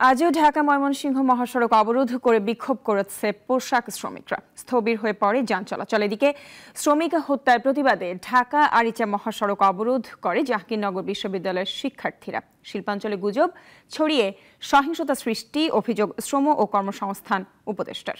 আজও ঢাকা ময়মনসিংহ মহাসড়ক অবরোধ করে বিক্ষোভ করেছে পোশাক শ্রমিকরা। স্থবির হয়ে পড়ে যান চলাচল। এদিকে শ্রমিক হত্যার প্রতিবাদে ঢাকা আরিচা মহাসড়ক অবরোধ করে জাহাঙ্গীরনগর বিশ্ববিদ্যালয়ের শিক্ষার্থীরা। শিল্পাঞ্চলে গুজব ছড়িয়ে সহিংসতা সৃষ্টি অভিযোগ শ্রম ও কর্মসংস্থান উপদেষ্টার।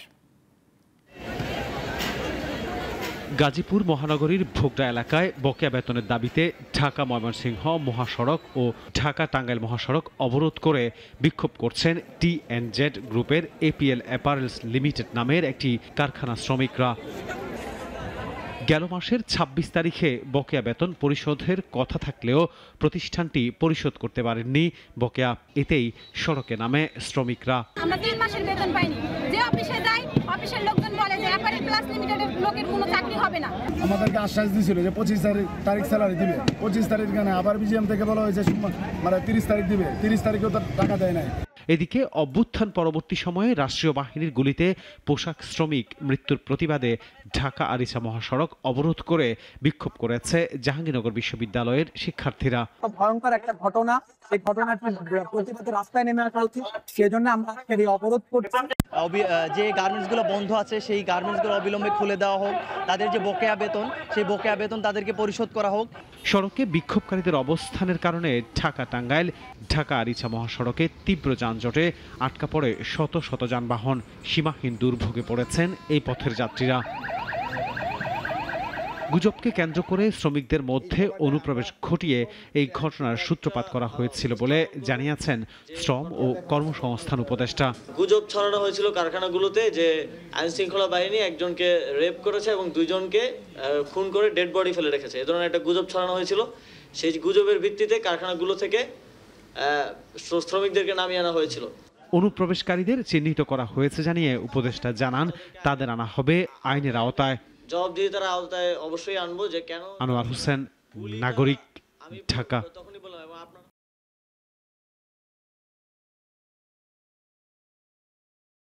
গাজীপুর মহানগরীর ভোগড়া এলাকায় বকেয়া বেতনের দাবিতে ঢাকা ময়মনসিংহ মহাসড়ক ও ঢাকা টাঙ্গাইল মহাসড়ক অবরোধ করে বিক্ষোভ করছেন টি&জেড গ্রুপের এপিএল অ্যাপারেলস লিমিটেড নামের একটি কারখানা শ্রমিকরা। গেল মাসের ২৬ তারিখে বকেয়া বেতন পরিশোধের কথা থাকলেও প্রতিষ্ঠানটি পরিশোধ করতে পারেননি বকেয়া। এতেই সড়কে নামে শ্রমিকরা। আমরা ৩ মাসের বেতন পাইনি। যে অফিসে যাই, অফিসের লোকজন বলে যে অ্যাপারেল প্লাস লিমিটেডের লোকের কোনো চাকরি হবে না। আমাদেরকে আশ্বাস দিয়েছিল যে ২৫ তারিখ স্যালারি দিবে। ২৫ তারিখ কেন আবার বিজিএম থেকে বলা হয়েছে মানে ৩০ তারিখ দিবে। ৩০ তারিখেও তো টাকা দেয় নাই। এদিকে অভ্যুত্থান পরবর্তী সময়ে রাষ্ট্রীয় বাহিনীর গুলিতে পোশাক শ্রমিক মৃত্যুর প্রতিবাদে ঢাকা আরিচা মহাসড়ক অবরোধ করে বিক্ষোভ করেছে জাহাঙ্গীরনগর বিশ্ববিদ্যালয়ের শিক্ষার্থীরা। ভয়ঙ্কর একটা ঘটনা, এই ঘটনাটি প্রতিবাদে রাস্তায় নেমে আসা উচিত, সেজন্য আমরা এই অবরোধ করছি। যে গার্মেন্টসগুলো বন্ধ আছে সেই গার্মেন্টসগুলো অবিলম্বে খুলে দেওয়া হোক। তাদের যে বকেয়া বেতন, সেই বকেয়া বেতন তাদেরকে পরিশোধ করা হোক। সড়কে বিক্ষোভকারীদের অবস্থানের কারণে ঢাকা টাঙ্গাইল ঢাকা আরিচা মহাসড়কে তীব্র যানজটে আটকা পড়ে শত শত যানবাহন। সীমাহীন দুর্ভোগে পড়েছেন এই পথের যাত্রীরা। গুজবকে কেন্দ্র করে শ্রমিকদের মধ্যে অনুপ্রবেশ ঘটিয়ে এই ঘটনার সূত্রপাত করা হয়েছিল বলে জানিয়েছেন শ্রম ও কর্মসংস্থান উপদেষ্টা। গুজব ছড়ানো হয়েছিল কারখানাগুলোতে যে আইন শৃঙ্খলা বাহিনী একজনকে রেপ করেছে এবং 2 জনকে খুন করে ডেড বডি ফেলে রেখেছে। এ ধরনের একটা গুজব ছড়ানো হয়েছিল। সেই গুজবের ভিত্তিতে কারখানাগুলো থেকে শ্রমিকদেরকে নামিয়ে আনা হয়েছিল। অনুপ্রবেশকারীদের চিহ্নিত করা হয়েছে জানিয়ে উপদেষ্টা জানান তাদের আনা হবে আইনের আওতায়। জবাবদিহিতার আওতায় অবশ্যই আনবো। যে কেন। আনোয়ার হোসেন, নাগরিক, ঢাকা।